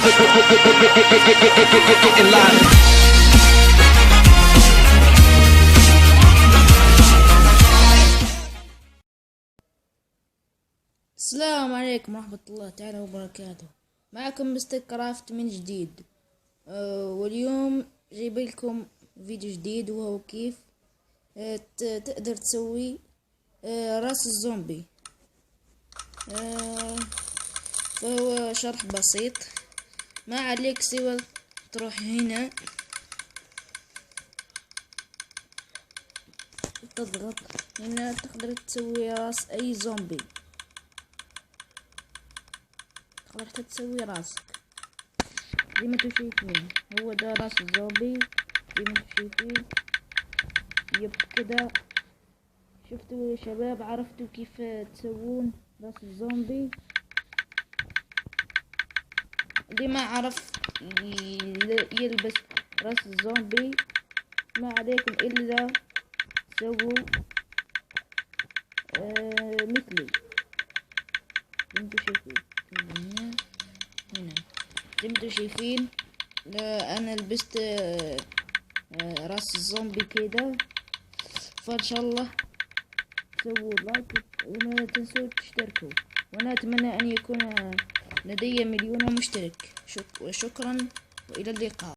السلام عليكم ورحمة الله تعالى وبركاته. معكم مستر كرافت من جديد. واليوم جايب لكم فيديو جديد، وهو كيف تقدر تسوي راس الزومبي. فهو شرح بسيط، ما عليك سوى تروح هنا تضغط هنا، تقدر تسوي راس اي زومبي، تقدر حتى تسوي راسك زي ما انتو شايفين. هو ده راس الزومبي زي ما انتو شايفين. يب كده، شفتوا يا شباب؟ عرفتوا كيف تسوون راس الزومبي؟ اللي ما عرف يلبس راس الزومبي ما عليكم الا تسووا مثلي زي ما انتو شايفين. هنا زي ما انتو شايفين. انا لبست راس الزومبي كده. فان شاء الله سووا لايك وما تنسوا تشتركوا، وانا اتمنى ان يكون لدي 1,000,000 مشترك. شكرا والى اللقاء.